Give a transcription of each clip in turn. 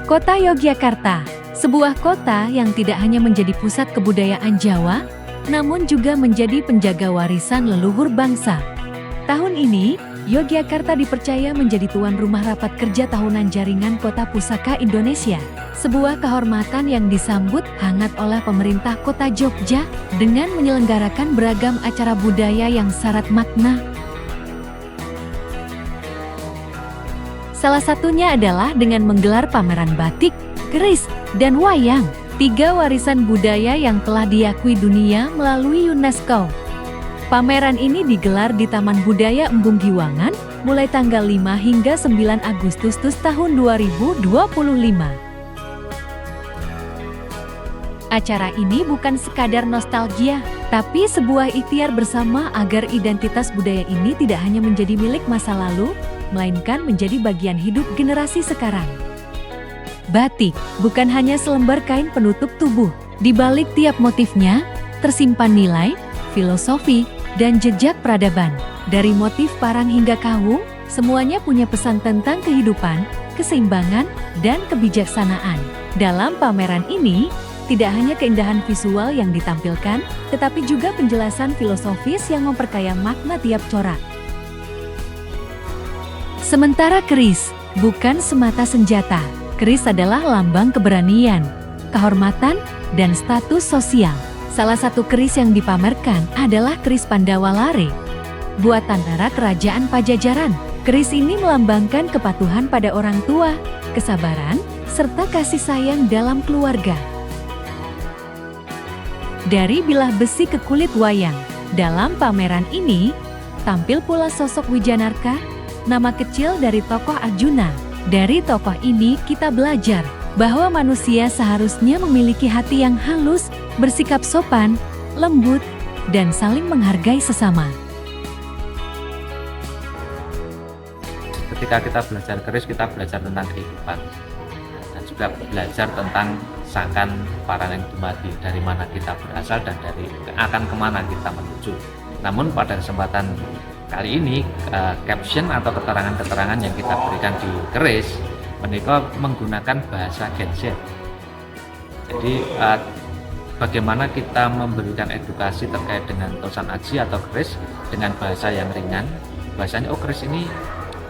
Kota Yogyakarta, sebuah kota yang tidak hanya menjadi pusat kebudayaan Jawa, namun juga menjadi penjaga warisan leluhur bangsa. Tahun ini, Yogyakarta dipercaya menjadi tuan rumah rapat kerja tahunan Jaringan Kota Pusaka Indonesia. Sebuah kehormatan yang disambut hangat oleh pemerintah Kota Jogja dengan menyelenggarakan beragam acara budaya yang syarat makna. Salah satunya adalah dengan menggelar pameran batik, keris, dan wayang, 3 warisan budaya yang telah diakui dunia melalui UNESCO. Pameran ini digelar di Taman Budaya Embung Giwangan mulai tanggal 5 hingga 9 Agustus tahun 2025. Acara ini bukan sekadar nostalgia, tapi sebuah ikhtiar bersama agar identitas budaya ini tidak hanya menjadi milik masa lalu, melainkan menjadi bagian hidup generasi sekarang. Batik bukan hanya selembar kain penutup tubuh. Di balik tiap motifnya, tersimpan nilai, filosofi, dan jejak peradaban. Dari motif parang hingga kawung, semuanya punya pesan tentang kehidupan, keseimbangan, dan kebijaksanaan. Dalam pameran ini, tidak hanya keindahan visual yang ditampilkan, tetapi juga penjelasan filosofis yang memperkaya makna tiap corak. Sementara keris bukan semata senjata. Keris adalah lambang keberanian, kehormatan, dan status sosial. Salah satu keris yang dipamerkan adalah keris Pandawa Lare, buatan era Kerajaan Pajajaran. Keris ini melambangkan kepatuhan pada orang tua, kesabaran, serta kasih sayang dalam keluarga. Dari bilah besi ke kulit wayang, dalam pameran ini, tampil pula sosok Wijanarka, nama kecil dari tokoh Arjuna. Dari tokoh ini kita belajar bahwa manusia seharusnya memiliki hati yang halus, bersikap sopan, lembut, dan saling menghargai sesama. Ketika kita belajar keris, kita belajar tentang kehidupan. Dan juga belajar tentang sangkan Parang Dumadi, dari mana kita berasal dan akan kemana kita menuju. Namun pada kesempatan kali ini, caption atau keterangan-keterangan yang kita berikan di keris menika menggunakan bahasa Gen Z. Jadi bagaimana kita memberikan edukasi terkait dengan tosan aji atau keris dengan bahasa yang ringan. Bahasanya, keris ini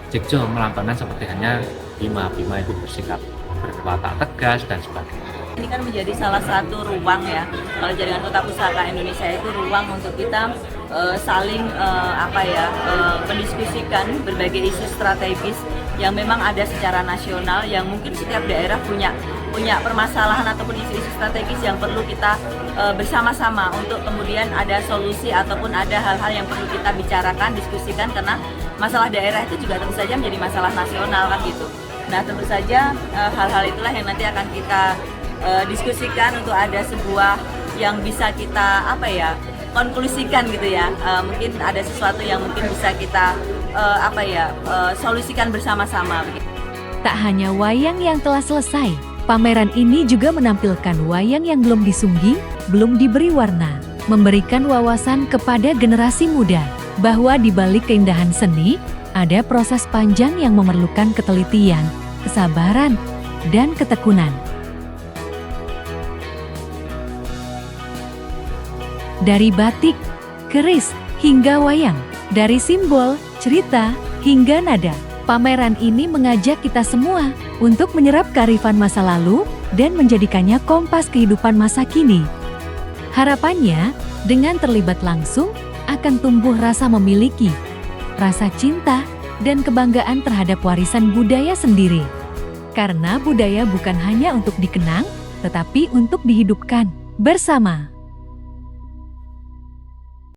jegjo, melambangkan seperti hanya Bima itu bersikap berwatak tegas dan sebagainya. Ini kan menjadi salah satu ruang ya, kalau Jaringan Kota Pusaka Indonesia itu ruang untuk kita saling mendiskusikan berbagai isu strategis yang memang ada secara nasional, yang mungkin setiap daerah punya permasalahan ataupun isu-isu strategis yang perlu kita bersama-sama untuk kemudian ada solusi ataupun ada hal-hal yang perlu kita bicarakan, diskusikan, karena masalah daerah itu juga tentu saja menjadi masalah nasional kan gitu. Nah, tentu saja hal-hal itulah yang nanti akan kita diskusikan untuk ada sebuah yang bisa kita konklusikan gitu ya. Mungkin ada sesuatu yang mungkin bisa kita solusikan bersama-sama. Tak hanya wayang yang telah selesai, pameran ini juga menampilkan wayang yang belum disungging, belum diberi warna, memberikan wawasan kepada generasi muda bahwa di balik keindahan seni ada proses panjang yang memerlukan ketelitian, kesabaran, dan ketekunan. Dari batik, keris, hingga wayang, dari simbol, cerita, hingga nada, pameran ini mengajak kita semua untuk menyerap kearifan masa lalu dan menjadikannya kompas kehidupan masa kini. Harapannya, dengan terlibat langsung, akan tumbuh rasa memiliki, rasa cinta, dan kebanggaan terhadap warisan budaya sendiri. Karena budaya bukan hanya untuk dikenang, tetapi untuk dihidupkan bersama.